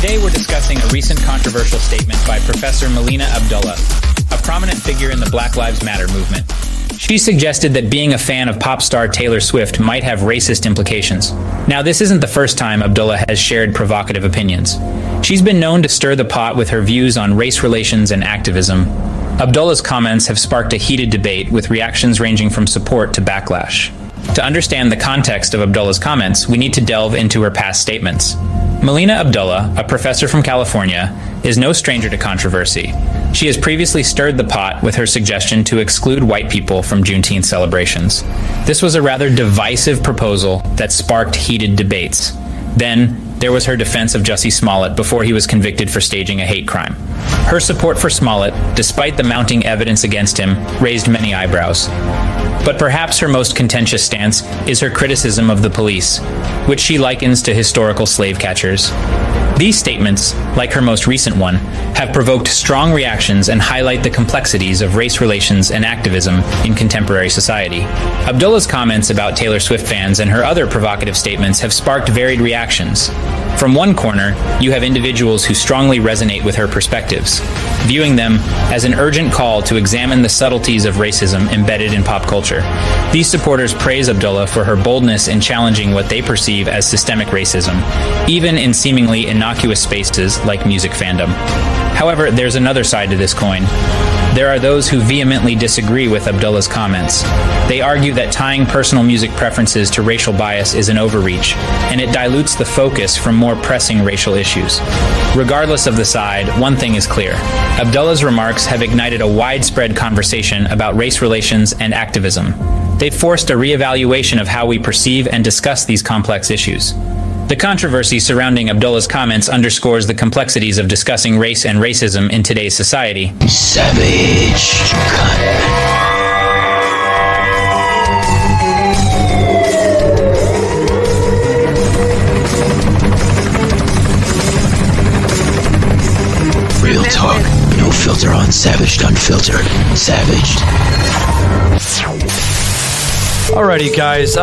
Today we're discussing a recent controversial statement by Professor Melina Abdullah, a prominent figure in the Black Lives Matter movement. She suggested that being a fan of pop star Taylor Swift might have racist implications. Now, this isn't the first time Abdullah has shared provocative opinions. She's been known to stir the pot with her views on race relations and activism. Abdullah's comments have sparked a heated debate, with reactions ranging from support to backlash. To understand the context of Abdullah's comments, we need to delve into her past statements. Melina Abdullah, a professor from California, is no stranger to controversy. She has previously stirred the pot with her suggestion to exclude white people from Juneteenth celebrations. This was a rather divisive proposal that sparked heated debates. Then, there was her defense of Jussie Smollett before he was convicted for staging a hate crime. Her support for Smollett, despite the mounting evidence against him, raised many eyebrows. But perhaps her most contentious stance is her criticism of the police, which she likens to historical slave catchers. These statements, like her most recent one, have provoked strong reactions and highlight the complexities of race relations and activism in contemporary society. Abdullah's comments about Taylor Swift fans and her other provocative statements have sparked varied reactions. From one corner, you have individuals who strongly resonate with her perspectives, viewing them as an urgent call to examine the subtleties of racism embedded in pop culture. These supporters praise Abdullah for her boldness in challenging what they perceive as systemic racism, even in seemingly innocuous spaces like music fandom. However, there's another side to this coin. There are those who vehemently disagree with Abdullah's comments. They argue that tying personal music preferences to racial bias is an overreach, and it dilutes the focus from more pressing racial issues. Regardless of the side, one thing is clear. Abdullah's remarks have ignited a widespread conversation about race relations and activism. They've forced a reevaluation of how we perceive and discuss these complex issues. The controversy surrounding Abdullah's comments underscores the complexities of discussing race and racism in today's society. Savage. Real talk, no filter on Savaged Unfiltered. Savaged. Alrighty, guys.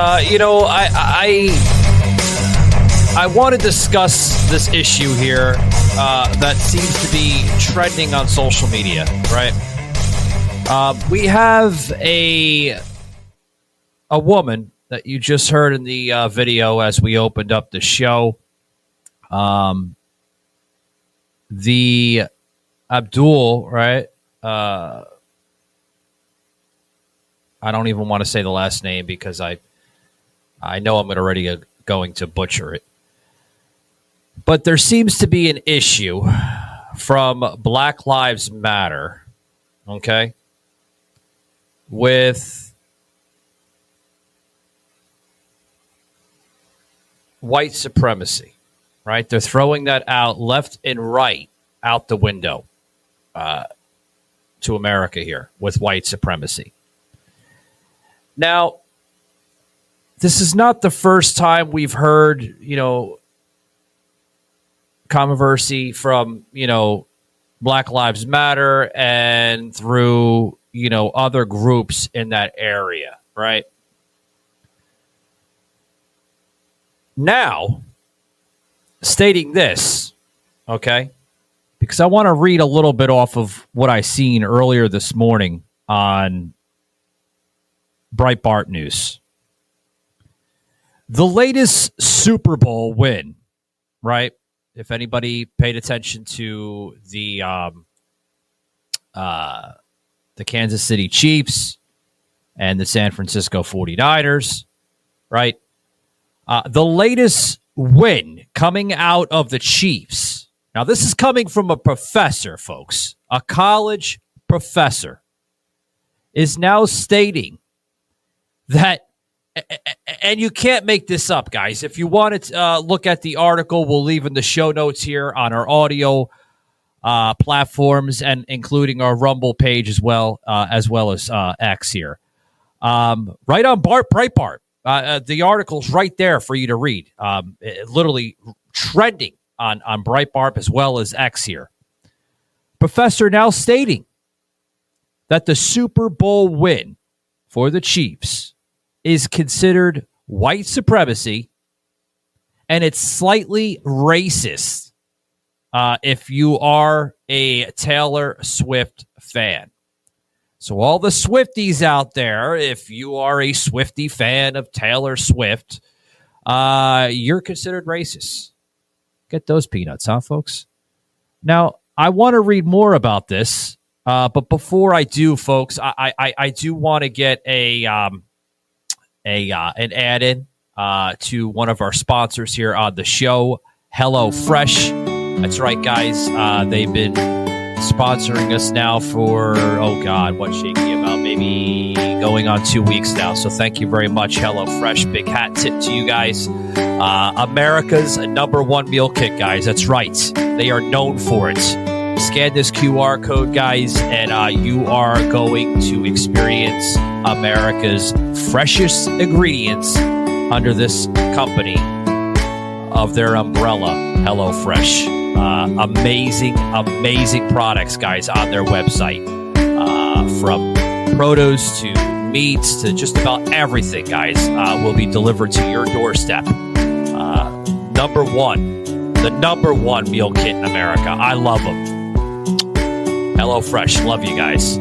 I want to discuss this issue here that seems to be trending on social media, right? We have a woman that you just heard in the video as we opened up the show. The Abdul, right? I don't even want to say the last name because I know I'm already going to butcher it. But there seems to be an issue from Black Lives Matter, okay, with white supremacy, right? They're throwing that out left and right out the window to America here with white supremacy. Now, this is not the first time we've heard, controversy from, Black Lives Matter and through, other groups in that area, right? Now, stating this, okay, because I want to read a little bit off of what I seen earlier this morning on Breitbart News. The latest Superbowl win, right? If anybody paid attention to the Kansas City Chiefs and the San Francisco 49ers, right? The latest win coming out of the Chiefs. Now, this is coming from a professor, folks. A college professor is now stating that, and you can't make this up, guys. If you want to look at the article, we'll leave in the show notes here on our audio platforms and including our Rumble page as well as X here. Right on Breitbart. The article's right there for you to read. Literally trending on Breitbart as well as X here. Professor now stating that the Super Bowl win for the Chiefs is considered white supremacy and it's slightly racist. if you are a Taylor Swift fan. So all the Swifties out there, if you are a Swiftie fan of Taylor Swift, you're considered racist. Get those peanuts, huh, folks? Now, I want to read more about this, but before I do, folks, I do want to get an add-in to one of our sponsors here on the show, HelloFresh. That's right, guys. They've been sponsoring us now for, what's shaky about? Maybe going on 2 weeks now. So thank you very much, HelloFresh. Big hat tip to you guys. America's #1 meal kit, guys. That's right. They are known for it. Scan this QR code, guys, and you are going to experience America's freshest ingredients under this company of their umbrella, HelloFresh. Amazing products, guys, on their website. From produce to meats to just about everything, guys, will be delivered to your doorstep. The number one meal kit in America. I love them. HelloFresh, love you guys.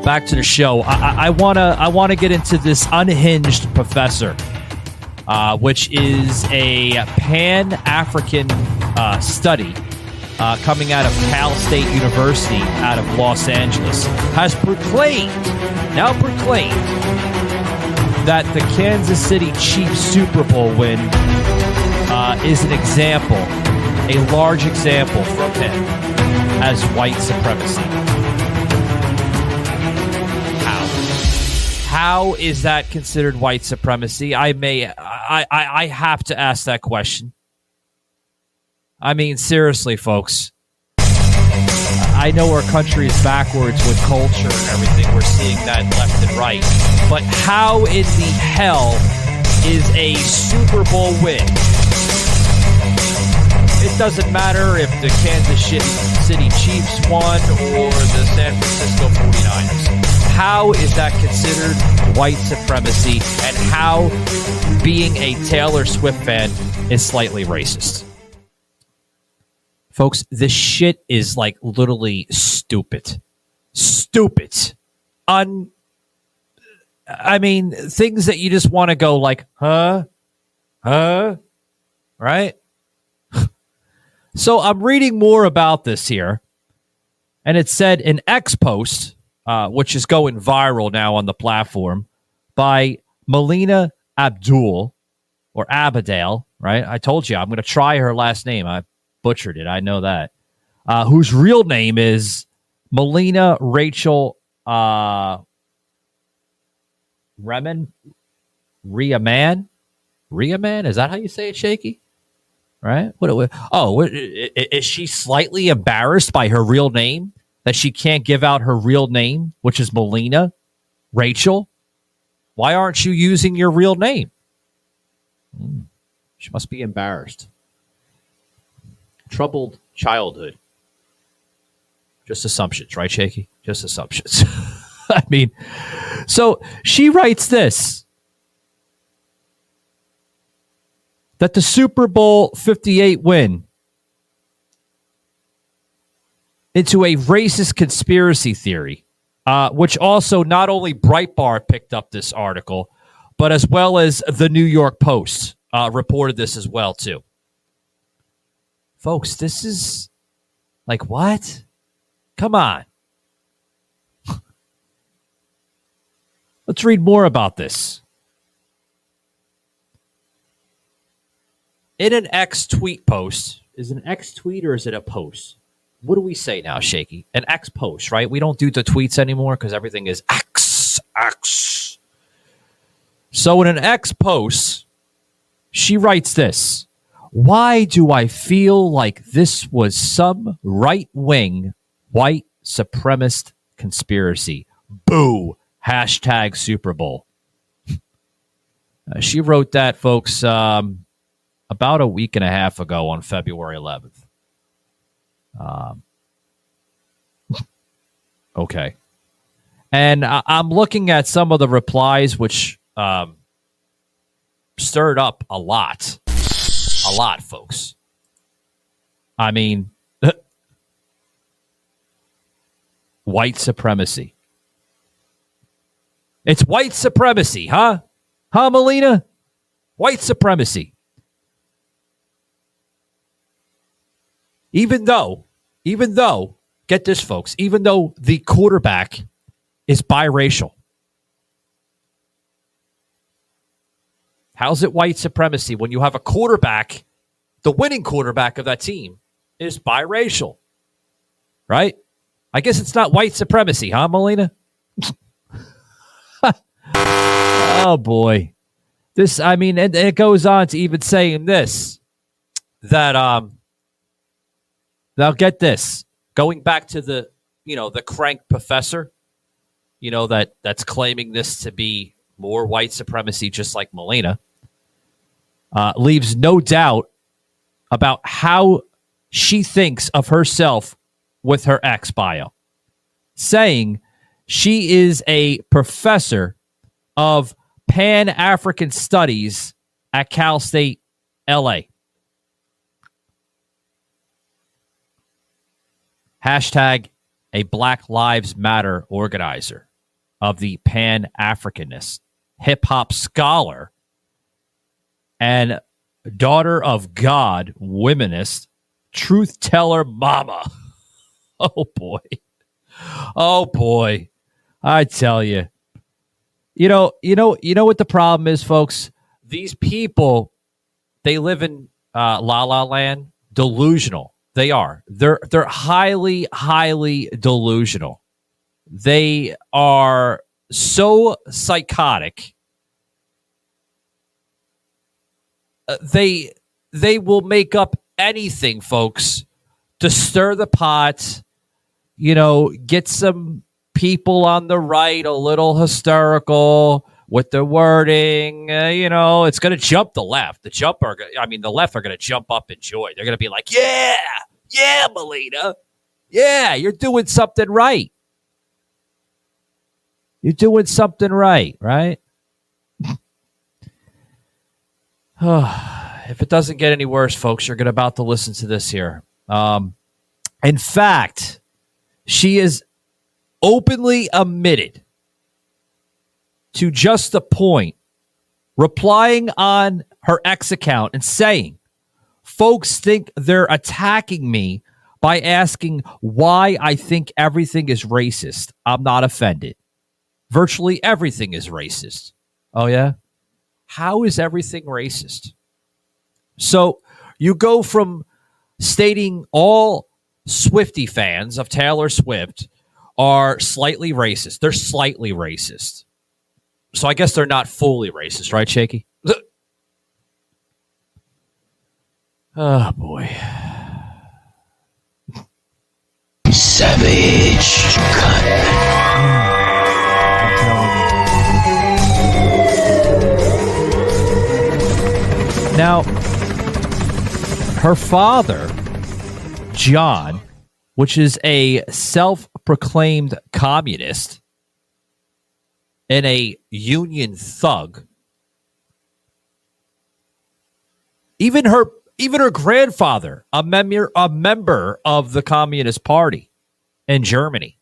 Back to the show. I wanna get into this unhinged professor, which is a Pan-African study coming out of Cal State University out of Los Angeles, has proclaimed that the Kansas City Chiefs Super Bowl win is an example, a large example from him as white supremacy. How is that considered white supremacy? I have to ask that question. I mean, seriously, folks. I know our country is backwards with culture and everything. We're seeing that left and right. But how in the hell is a Super Bowl win? It doesn't matter if the Kansas City Chiefs won or the San Francisco 49ers. How is that considered white supremacy? And how being a Taylor Swift fan is slightly racist? Folks, this shit is like literally stupid. Stupid. I mean, things that you just want to go like, huh? Right? So I'm reading more about this here. And it said an X post, which is going viral now on the platform, by Melina Abdul, or Abadale, right? I told you, I'm going to try her last name. I butchered it. I know that. Whose real name is Melina Rachel Riaman? Riaman? Is that how you say it, Shaky? Right? Is she slightly embarrassed by her real name? That she can't give out her real name, which is Melina Rachel? Why aren't you using your real name? She must be embarrassed. Troubled childhood. Just assumptions, right, Shaky? Just assumptions. I mean, so she writes this. That the Super Bowl 58 win into a racist conspiracy theory, which also not only Breitbart picked up this article, but as well as the New York Post reported this as well, too. Folks, this is like, what? Come on. Let's read more about this. In an X tweet post, is it an X tweet or is it a post? What do we say now, Shaky? An X post, right? We don't do the tweets anymore because everything is X. So in an X post, she writes this. Why do I feel like this was some right-wing white supremacist conspiracy? Boo. Hashtag Super Bowl. She wrote that, folks, about a week and a half ago on February 11th. Okay. And I'm looking at some of the replies, which stirred up a lot. A lot, folks. I mean, White supremacy. It's white supremacy, huh? Huh, Melina? White supremacy. Even though, get this, folks, even though the quarterback is biracial. How's it white supremacy when you have a quarterback, the winning quarterback of that team is biracial? Right? I guess it's not white supremacy, huh, Melina? Oh, boy. It goes on to even saying this, that, now get this, going back to the crank professor, that's claiming this to be more white supremacy, just like Melina, leaves no doubt about how she thinks of herself with her ex bio, saying she is a professor of Pan-African Studies at Cal State, LA. Hashtag a Black Lives Matter organizer of the Pan-Africanist, hip-hop scholar, and daughter of God, womanist, truth teller mama. Oh, boy. Oh, boy. I tell you. You know what the problem is, folks? These people, they live in La La Land, delusional. They are. They're highly, highly delusional. They are so psychotic. They will make up anything, folks, to stir the pot, get some people on the right a little hysterical with the wording. It's going to jump the left. The left are going to jump up in joy. They're going to be like, yeah, Melina. Yeah, you're doing something right. You're doing something right, right? If it doesn't get any worse, folks, you're about to listen to this here. In fact, she is openly admitted to just the point, replying on her ex account and saying, folks think they're attacking me by asking why I think everything is racist. I'm not offended. Virtually everything is racist. Oh, yeah? How is everything racist? So you go from stating all Swiftie fans of Taylor Swift are slightly racist. They're slightly racist. So I guess they're not fully racist, right, Shaky? Oh, boy. Savage. Now, her father, John, which is a self-proclaimed communist and a union thug, even her grandfather, a member of the Communist Party in Germany.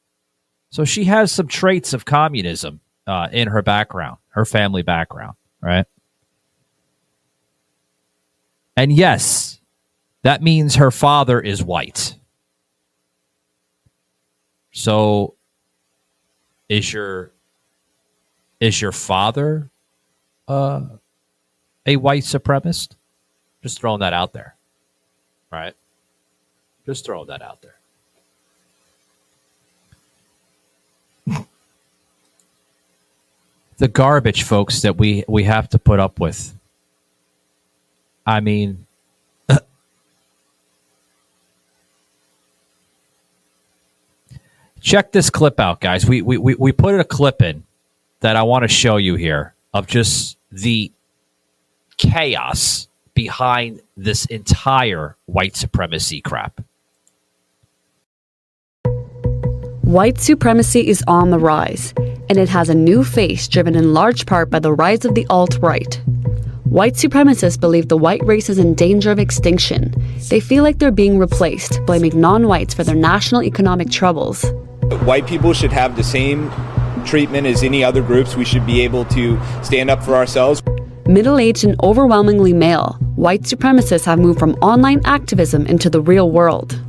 So she has some traits of communism in her background, her family background, right? And yes, that means her father is white. So is your father a white supremacist? Just throwing that out there. Right? Just throwing that out there. The garbage, folks, that we have to put up with. I mean, check this clip out, guys. We put a clip in that I want to show you here of just the chaos behind this entire white supremacy crap. White supremacy is on the rise, and it has a new face driven in large part by the rise of the alt-right. White supremacists believe the white race is in danger of extinction. They feel like they're being replaced, blaming non-whites for their national economic troubles. White people should have the same treatment as any other groups. We should be able to stand up for ourselves. Middle-aged and overwhelmingly male, white supremacists have moved from online activism into the real world.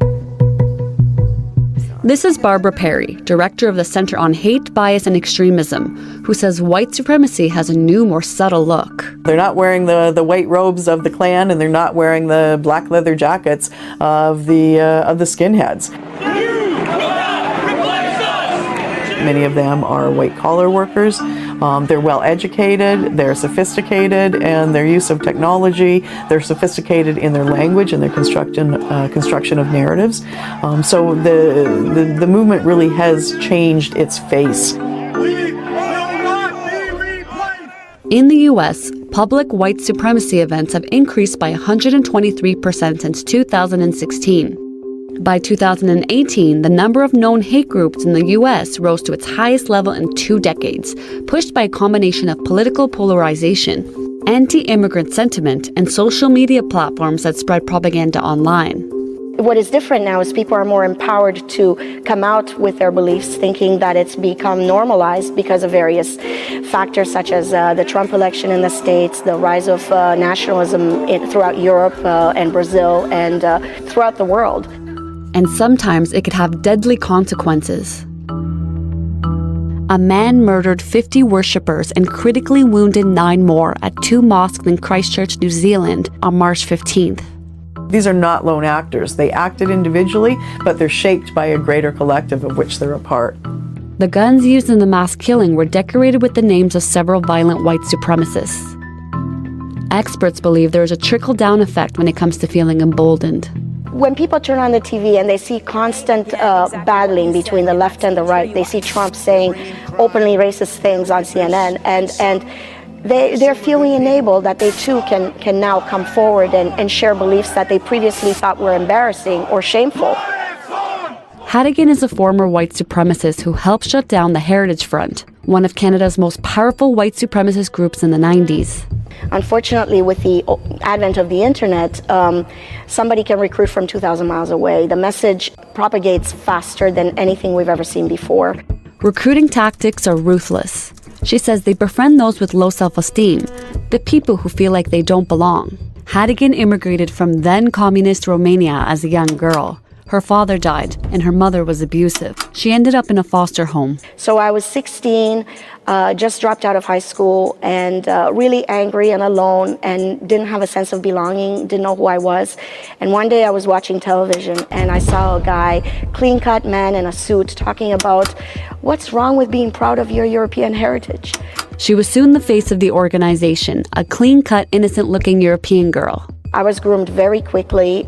This is Barbara Perry, director of the Center on Hate, Bias, and Extremism, who says white supremacy has a new, more subtle look. They're not wearing the white robes of the Klan, and they're not wearing the black leather jackets of the skinheads. Many of them are white-collar workers. They're well-educated, they're sophisticated, and their use of technology, they're sophisticated in their language and their construction of narratives. So the movement really has changed its face. In the U.S., public white supremacy events have increased by 123% since 2016. By 2018, the number of known hate groups in the U.S. rose to its highest level in 2 decades, pushed by a combination of political polarization, anti-immigrant sentiment, and social media platforms that spread propaganda online. What is different now is people are more empowered to come out with their beliefs, thinking that it's become normalized because of various factors such as the Trump election in the States, the rise of nationalism throughout Europe and Brazil and throughout the world. And sometimes it could have deadly consequences. A man murdered 50 worshippers and critically wounded 9 more at 2 mosques in Christchurch, New Zealand on March 15th. These are not lone actors. They acted individually, but they're shaped by a greater collective of which they're a part. The guns used in the mass killing were decorated with the names of several violent white supremacists. Experts believe there is a trickle-down effect when it comes to feeling emboldened. When people turn on the TV and they see constant battling between the left and the right, they see Trump saying openly racist things on CNN, and they're feeling enabled that they too can now come forward and share beliefs that they previously thought were embarrassing or shameful. Hadigan is a former white supremacist who helped shut down the Heritage Front, one of Canada's most powerful white supremacist groups in the 90s. Unfortunately, with the advent of the internet, somebody can recruit from 2,000 miles away. The message propagates faster than anything we've ever seen before. Recruiting tactics are ruthless. She says they befriend those with low self-esteem, the people who feel like they don't belong. Hadigan immigrated from then-communist Romania as a young girl. Her father died, and her mother was abusive. She ended up in a foster home. So I was 16, just dropped out of high school, and really angry and alone, and didn't have a sense of belonging, didn't know who I was. And one day I was watching television, and I saw a guy, clean-cut man in a suit, talking about what's wrong with being proud of your European heritage. She was soon the face of the organization, a clean-cut, innocent-looking European girl. I was groomed very quickly.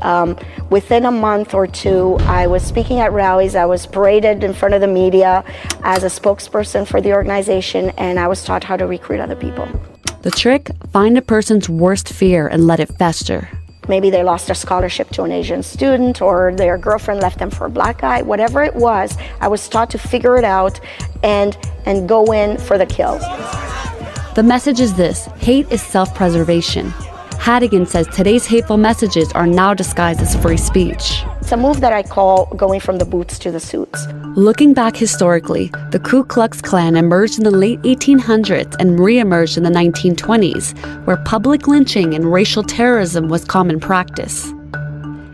Within a month or 2, I was speaking at rallies. I was paraded in front of the media as a spokesperson for the organization, and I was taught how to recruit other people. The trick? Find a person's worst fear and let it fester. Maybe they lost their scholarship to an Asian student, or their girlfriend left them for a black guy. Whatever it was, I was taught to figure it out and go in for the kill. The message is this: hate is self-preservation. Hadigan says today's hateful messages are now disguised as free speech. It's a move that I call going from the boots to the suits. Looking back historically, the Ku Klux Klan emerged in the late 1800s and re-emerged in the 1920s, where public lynching and racial terrorism was common practice.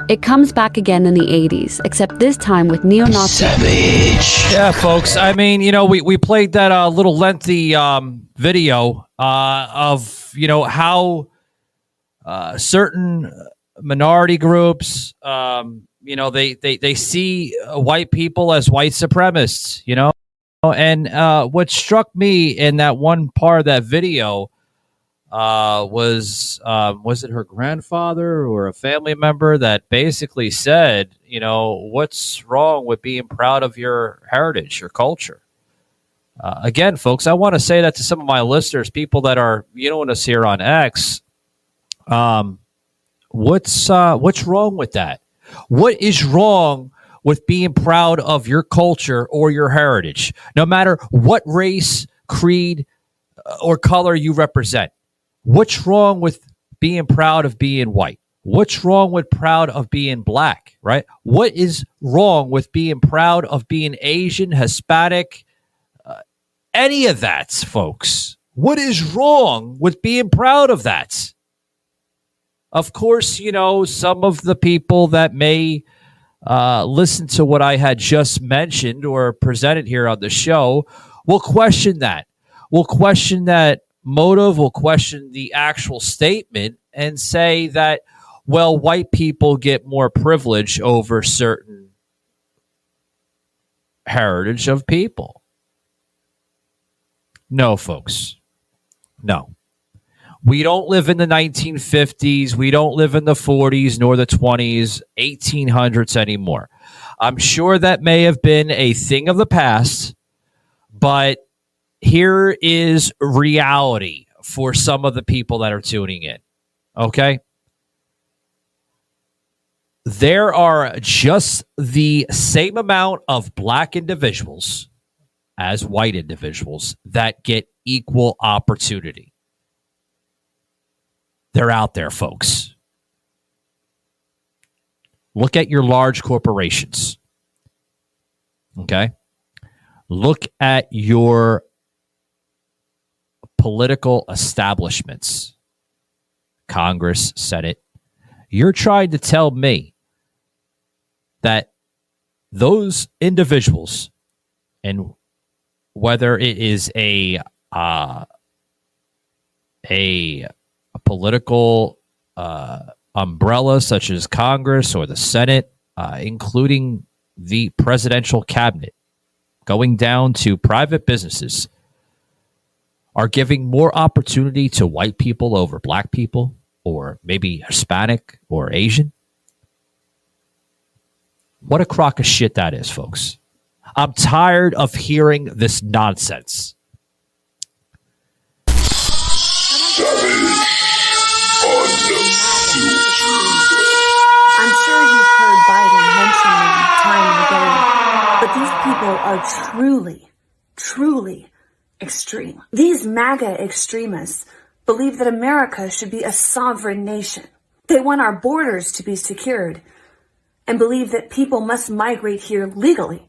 It comes back again in the 80s, except this time with neo-Nazi... Savage. Yeah, folks. I mean, we played that little lengthy video of, how... certain minority groups, they see white people as white supremacists, And what struck me in that one part of that video was it her grandfather or a family member that basically said, what's wrong with being proud of your heritage, your culture? Again, folks, I want to say that to some of my listeners, people that are viewing us here on X. What's wrong with that? What is wrong with being proud of your culture or your heritage, no matter what race, creed, or color you represent? What's wrong with being proud of being white? What's wrong with proud of being black, right? What is wrong with being proud of being Asian, Hispanic, any of that, folks? What is wrong with being proud of that? Of course, you know, some of the people that may listen to what I had just mentioned or presented here on the show will question that. Will question that motive, will question the actual statement and say that, well, white people get more privilege over certain heritage of people. No, folks. No. We don't live in the 1950s. We don't live in the 40s, nor the 20s, 1800s anymore. I'm sure that may have been a thing of the past, but here is reality for some of the people that are tuning in. Okay? There are just the same amount of black individuals as white individuals that get equal opportunity. They're out there, folks. Look at your large corporations. Okay? Look at your political establishments. Congress, Senate. You're trying to tell me that those individuals, and whether it is a political umbrella such as Congress or the Senate, including the presidential cabinet, going down to private businesses, are giving more opportunity to white people over black people, or maybe Hispanic or Asian. What a crock of shit that is, folks. I'm tired of hearing this nonsense. I'm sure you've heard Biden mention them time and again, but these people are truly, truly extreme. These MAGA extremists believe that America should be a sovereign nation. They want our borders to be secured and believe that people must migrate here legally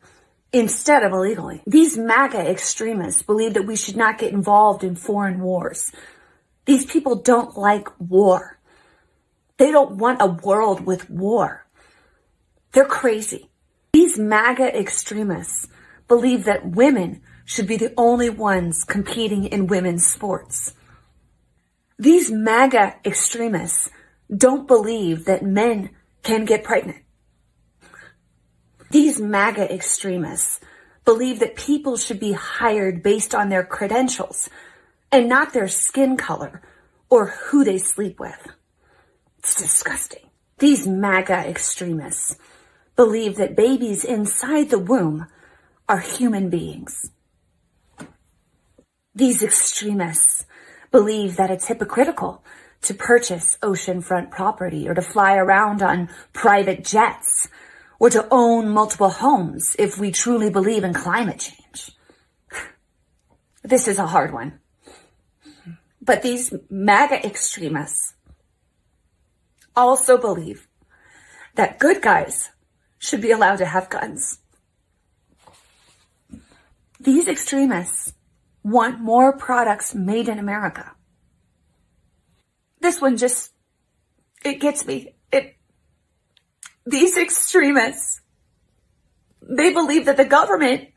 instead of illegally. These MAGA extremists believe that we should not get involved in foreign wars. These people don't like war. They don't want a world with war. They're crazy. These MAGA extremists believe that women should be the only ones competing in women's sports. These MAGA extremists don't believe that men can get pregnant. These MAGA extremists believe that people should be hired based on their credentials and not their skin color or who they sleep with. It's disgusting. These MAGA extremists believe that babies inside the womb are human beings. These extremists believe that it's hypocritical to purchase oceanfront property or to fly around on private jets or to own multiple homes if we truly believe in climate change. This is a hard one. But these MAGA extremists also believe that good guys should be allowed to have guns. These extremists want more products made in America. This one just, it gets me. These extremists, they believe that the government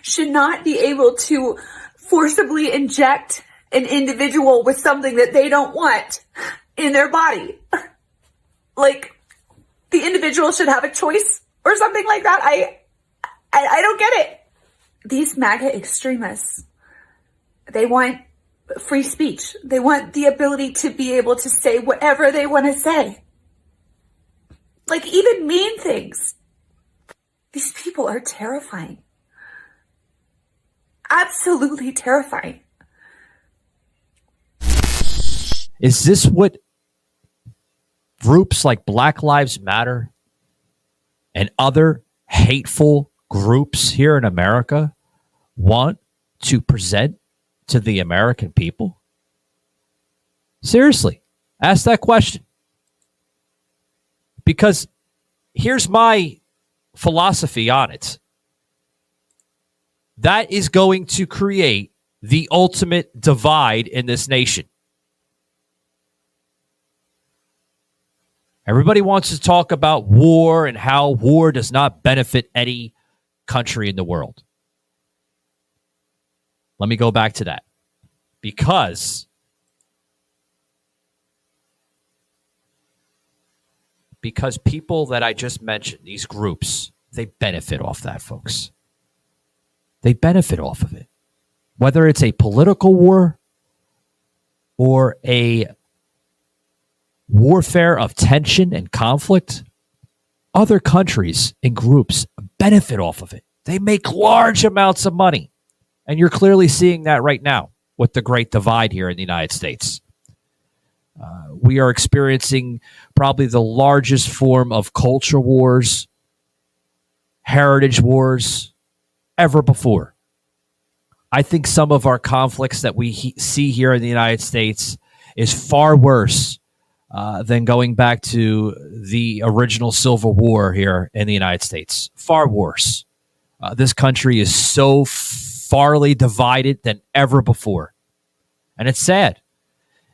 should not be able to forcibly inject an individual with something that they don't want in their body. Like, the individual should have a choice or something like that. I don't get it. These MAGA extremists, they want free speech. They want the ability to be able to say whatever they want to say. Like, even mean things. These people are terrifying. Absolutely terrifying. Is this what groups like Black Lives Matter and other hateful groups here in America want to present to the American people? Seriously, ask that question. Because here's my philosophy on it. That is going to create the ultimate divide in this nation. Everybody wants to talk about war and how war does not benefit any country in the world. Let me go back to that. Because people that I just mentioned, these groups, they benefit off that, folks. They benefit off of it. Whether it's a political war or a warfare of tension and conflict, other countries and groups benefit off of it. They make large amounts of money. And you're clearly seeing that right now with the Great Divide here in the United States. We are experiencing probably the largest form of culture wars, heritage wars ever before. I think some of our conflicts that we see here in the United States is far worse than going back to the original Civil War here in the United States. Far worse. This country is so farly divided than ever before. And it's sad.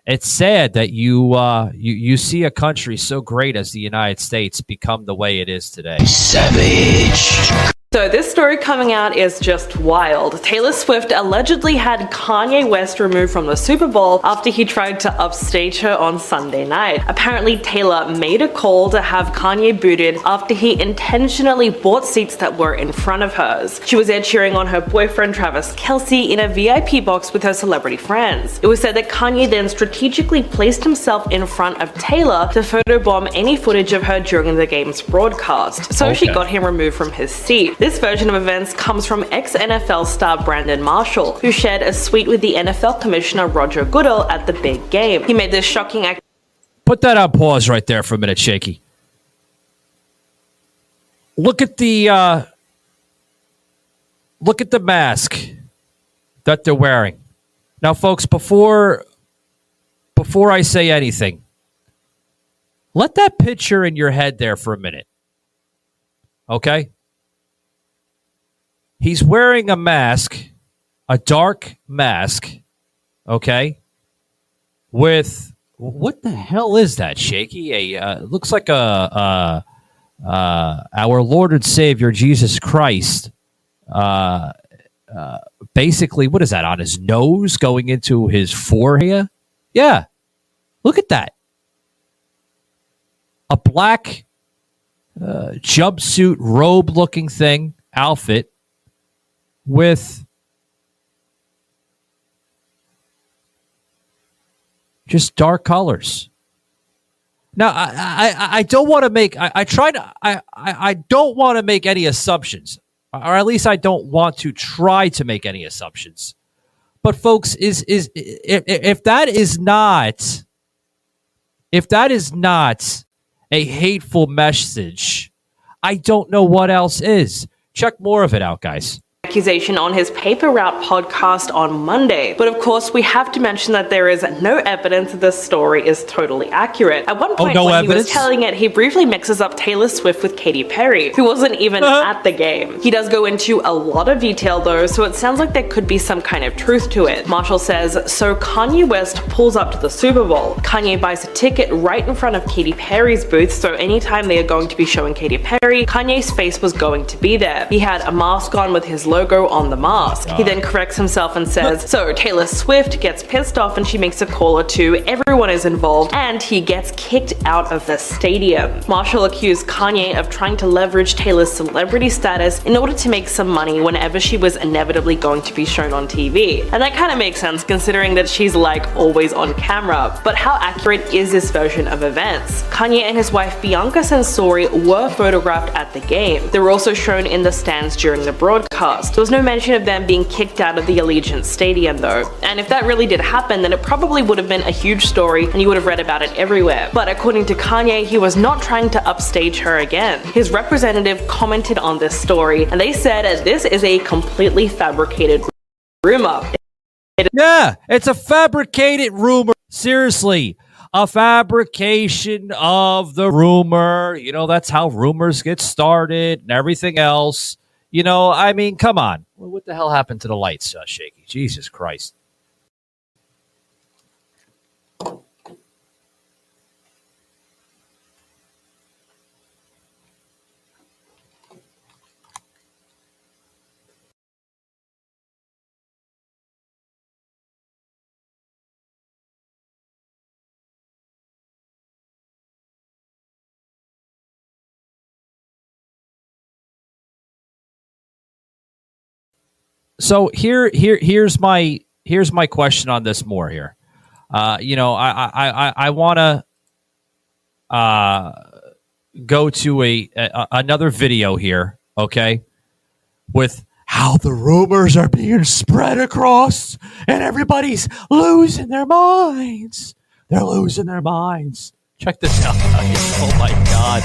It's sad that you see a country so great as the United States become the way it is today. Savage. So this story coming out is just wild. Taylor Swift allegedly had Kanye West removed from the Super Bowl after he tried to upstage her on Sunday night. Apparently, Taylor made a call to have Kanye booted after he intentionally bought seats that were in front of hers. She was there cheering on her boyfriend Travis Kelce in a VIP box with her celebrity friends. It was said that Kanye then strategically placed himself in front of Taylor to photobomb any footage of her during the game's broadcast. So she got him removed from his seat. This version of events comes from ex-NFL star Brandon Marshall, who shared a tweet with the NFL commissioner Roger Goodell at the big game. He made this shocking act. Put that on pause right there for a minute, Shaky. Look at the mask that they're wearing. Now, folks, before I say anything, let that picture in your head there for a minute. Okay? He's wearing a mask, a dark mask, okay, with, what the hell is that, Shaky? Looks like our Lord and Savior, Jesus Christ, basically, what is that, on his nose going into his forehead? Yeah, look at that. A black jumpsuit, robe-looking thing, outfit, with just dark colors. Now, I don't want to make, I don't want to make any assumptions, or at least I don't want to try to make any assumptions. But folks, if that is not a hateful message, I don't know what else is. Check more of it out, guys. Accusation on his Paper Route podcast on Monday. But of course, we have to mention that there is no evidence that this story is totally accurate. At one point, when he was telling it, he briefly mixes up Taylor Swift with Katy Perry, who wasn't even at the game. He does go into a lot of detail though, so it sounds like there could be some kind of truth to it. Marshall says, so Kanye West pulls up to the Super Bowl. Kanye buys a ticket right in front of Katy Perry's booth, so anytime they are going to be showing Katy Perry, Kanye's face was going to be there. He had a mask on with his logo on the mask. He then corrects himself and says, so Taylor Swift gets pissed off and she makes a call or two, everyone is involved, and he gets kicked out of the stadium. Marshall accused Kanye of trying to leverage Taylor's celebrity status in order to make some money whenever she was inevitably going to be shown on TV. And that kind of makes sense considering that she's like always on camera. But how accurate is this version of events? Kanye and his wife Bianca Censori were photographed at the game. They were also shown in the stands during the broadcast. There was no mention of them being kicked out of the Allegiant Stadium though. And if that really did happen, then it probably would have been a huge story and you would have read about it everywhere. But according to Kanye, he was not trying to upstage her again. His representative commented on this story and they said this is a completely fabricated rumor. Yeah, it's a fabricated rumor. Seriously. a fabrication of the rumor. You know, that's how rumors get started and everything else. You know, I mean, come on. What the hell happened to the lights, Shaky? Jesus Christ. So here's my question on this more here. You know, I want to go to another video here, okay, with how the rumors are being spread across and everybody's losing their minds. They're losing their minds. Check this out, guys. Oh, my God.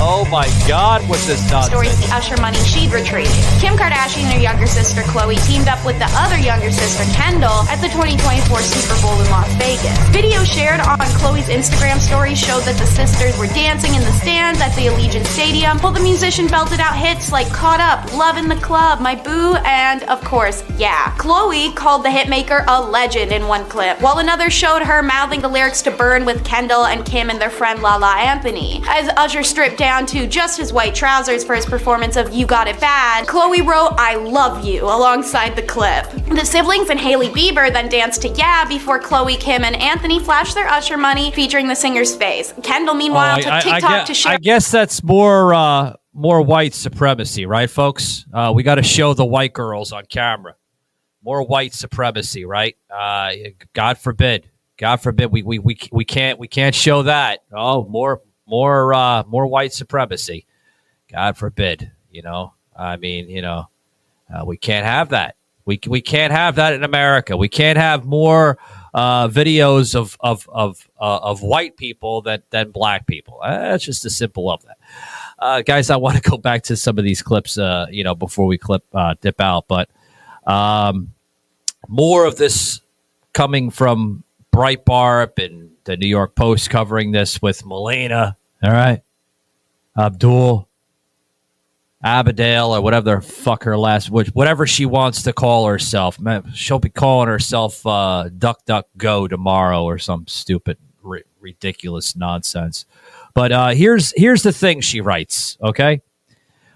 Oh, my God, what's this nonsense? Stories the Usher money she'd retreated. Kim Kardashian and her younger sister, Khloe, teamed up with the other younger sister, Kendall, at the 2024 Super Bowl in Las Vegas. Video shared on Khloe's Instagram story showed that the sisters were dancing in the stands at the Allegiant Stadium, while the musician belted out hits like Caught Up, Love in the Club, My Boo, and, of course, Yeah. Khloe called the hitmaker a legend in one clip, while another showed her mouthing the lyrics to Burn with Kendall and Kim and their friend Lala Anthony. As Usher stripped down to just his white trousers for his performance of You Got It Bad, Khloe wrote I love you alongside the clip. The siblings and Hailey Bieber then danced to Yeah before Khloe, Kim, and Anthony flashed their Usher money featuring the singer's face. Kendall, meanwhile, took TikTok to share. I guess that's more white supremacy, right, folks? We got to show the white girls on camera. More white supremacy, right? God forbid. God forbid we can't show that. Oh, more white supremacy. God forbid. You know, I mean, you know, we can't have that. We can't have that in America. We can't have more videos of white people than black people. That's just the simple of that. Guys, I want to go back to some of these clips, you know, before we dip out. But more of this coming from Breitbart and the New York Post covering this with Melina, all right, Abdul, Abadale, or whatever the fuck her whatever she wants to call herself. She'll be calling herself Duck Duck Go tomorrow or some stupid, ridiculous nonsense. But here's the thing she writes, okay?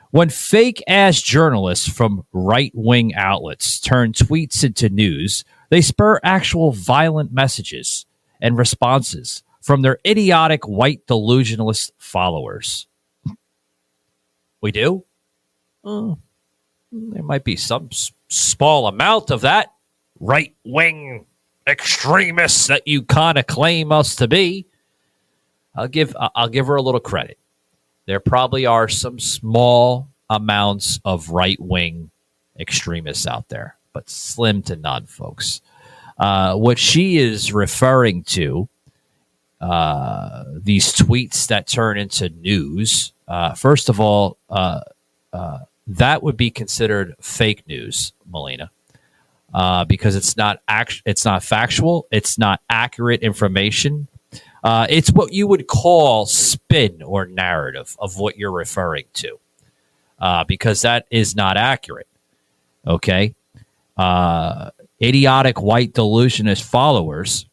When fake-ass journalists from right-wing outlets turn tweets into news, they spur actual violent messages and responses from their idiotic white delusionalist followers. We do? There might be some small amount of that right-wing extremists that you kind of claim us to be. I'll give her a little credit. There probably are some small amounts of right-wing extremists out there, but slim to none, folks. What she is referring to, these tweets that turn into news, first of all, that would be considered fake news, Melina, because it's not factual, it's not accurate information. It's what you would call spin or narrative of what you're referring to, because that is not accurate. Okay. Idiotic white delusionist followers.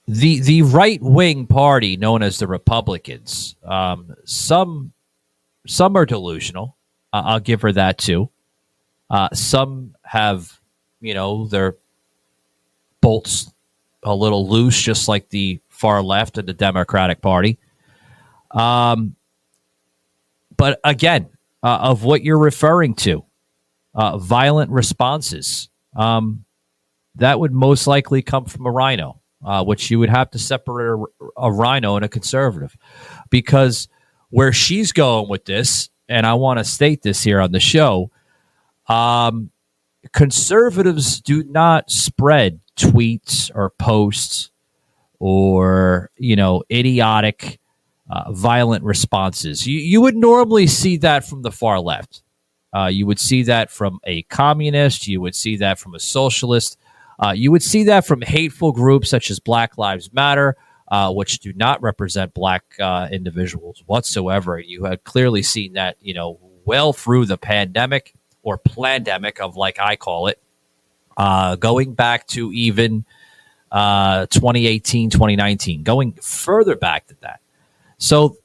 The right-wing party known as the Republicans, some are delusional. I'll give her that too. Some have, you know, their bolts a little loose, just like the far left of the Democratic Party. But again, of what you're referring to, violent responses, that would most likely come from a rhino, which you would have to separate a rhino and a conservative. Because where she's going with this, and I want to state this here on the show, conservatives do not spread tweets or posts or, you know, idiotic, violent responses. You would normally see that from the far left. You would see that from a communist. You would see that from a socialist. You would see that from hateful groups such as Black Lives Matter, which do not represent black individuals whatsoever. You had clearly seen that, well through the pandemic or plandemic of, like I call it, going back to even 2018, 2019, going further back than that. So,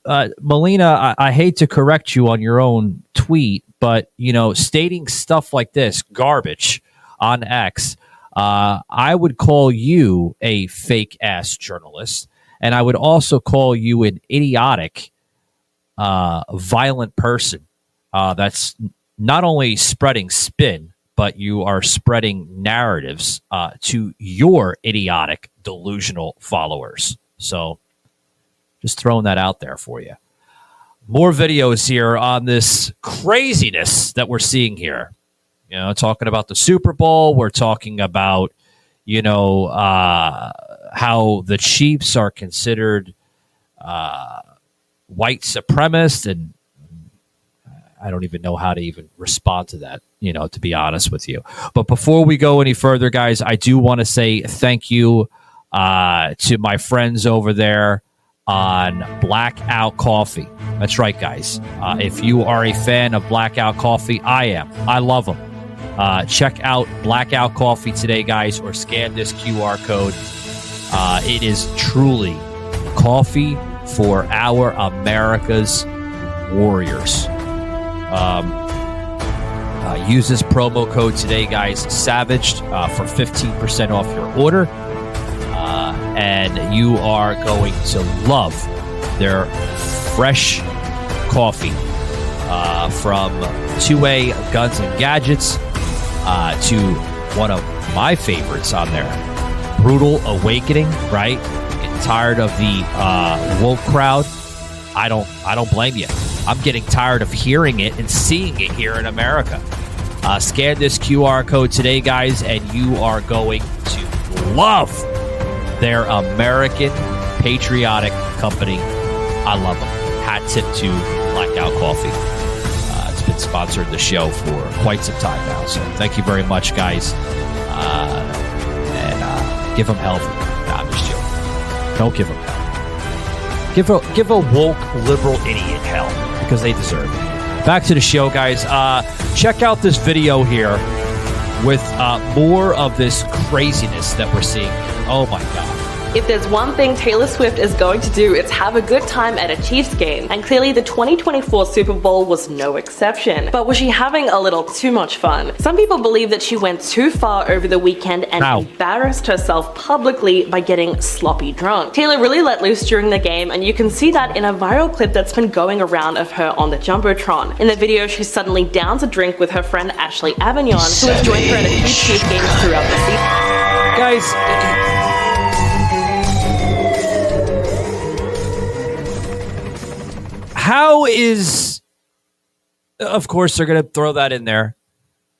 Melina, I hate to correct you on your own tweet, but, stating stuff like this, garbage on X, I would call you a fake-ass journalist, and I would also call you an idiotic, violent person that's not only spreading spin, but you are spreading narratives to your idiotic, delusional followers. So just throwing that out there for you. More videos here on this craziness that we're seeing here. Talking about the Super Bowl. We're talking about, how the Chiefs are considered white supremacists, and I don't even know how to even respond to that, to be honest with you. But before we go any further, guys, I do want to say thank you to my friends over there on Blackout Coffee. That's right, guys. If you are a fan of Blackout Coffee, I am. I love them. Check out Blackout Coffee today, guys, or scan this QR code. It is truly coffee for our America's warriors. Use this promo code today, guys, Savaged, for 15% off your order. And you are going to love their fresh coffee from 2A Guns and Gadgets to one of my favorites on there, Brutal Awakening, right? Getting tired of the woke crowd. I don't blame you. I'm getting tired of hearing it and seeing it here in America. Scan this QR code today, guys, and you are going to love their American patriotic company. I love them. Hat tip to Blackout Coffee. It's been sponsoring the show for quite some time now, so thank you very much, guys. And give them hell. Nah, I'm just joking. Don't give them hell. Give a woke liberal idiot hell, because they deserve it. Back to the show, guys. Check out this video here with more of this craziness that we're seeing. Oh my God. If there's one thing Taylor Swift is going to do, it's have a good time at a Chiefs game. And clearly the 2024 Super Bowl was no exception. But was she having a little too much fun? Some people believe that she went too far over the weekend and embarrassed herself publicly by getting sloppy drunk. Taylor really let loose during the game, and you can see that in a viral clip that's been going around of her on the Jumbotron. In the video, she suddenly downs a drink with her friend Ashley Avignon, who has joined her at a few Chiefs games throughout the season. Guys, how is... Of course, they're going to throw that in there.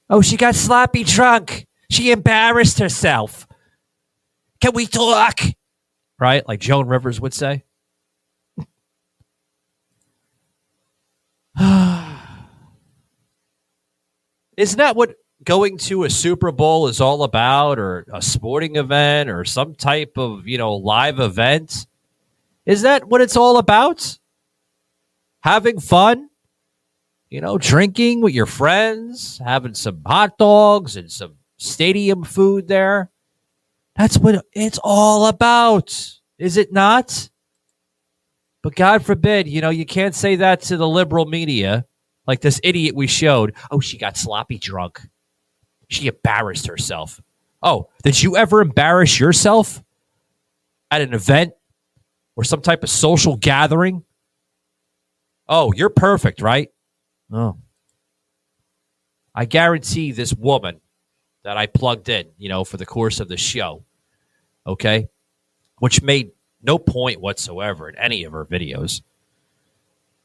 Oh, she got sloppy drunk. She embarrassed herself. Can we talk? Right? Like Joan Rivers would say. Isn't that what going to a Super Bowl is all about, or a sporting event, or some type of, live event? Is that what it's all about? Having fun? Drinking with your friends, having some hot dogs and some stadium food there. That's what it's all about, is it not? But God forbid, you can't say that to the liberal media, like this idiot we showed. Oh, she got sloppy drunk. She embarrassed herself. Oh, did you ever embarrass yourself at an event or some type of social gathering? Oh, you're perfect, right? Oh. I guarantee this woman that I plugged in, for the course of the show, okay, which made no point whatsoever in any of her videos.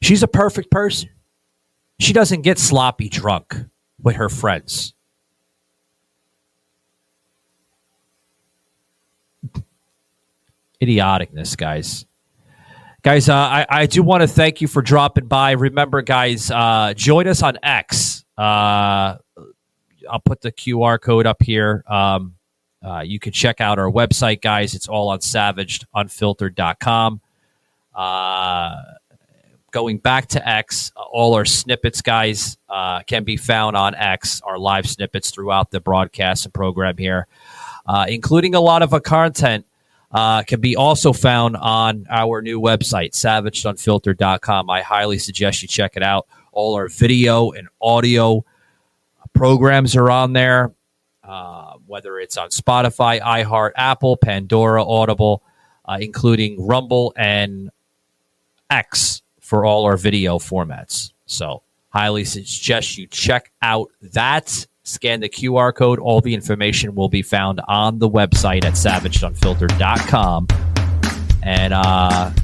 She's a perfect person. She doesn't get sloppy drunk with her friends. Idioticness, guys. Guys, I do want to thank you for dropping by. Remember, guys, join us on X. I'll put the QR code up here. You can check out our website, guys. It's all on savagedunfiltered.com. Going back to X, all our snippets, guys, can be found on X, our live snippets throughout the broadcast and program here, including a lot of our content can be also found on our new website, savagedunfiltered.com. I highly suggest you check it out. All our video and audio programs are on there, whether it's on Spotify, iHeart, Apple, Pandora, Audible, including Rumble and X for all our video formats. So highly suggest you check out that. Scan the QR code. All the information will be found on the website at savagedunfiltered.com. And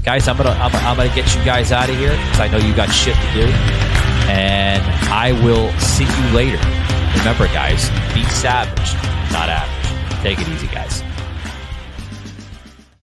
guys, I'm gonna get you guys out of here because I know you got shit to do. And I will see you later. Remember, guys, be savage, not average. Take it easy, guys.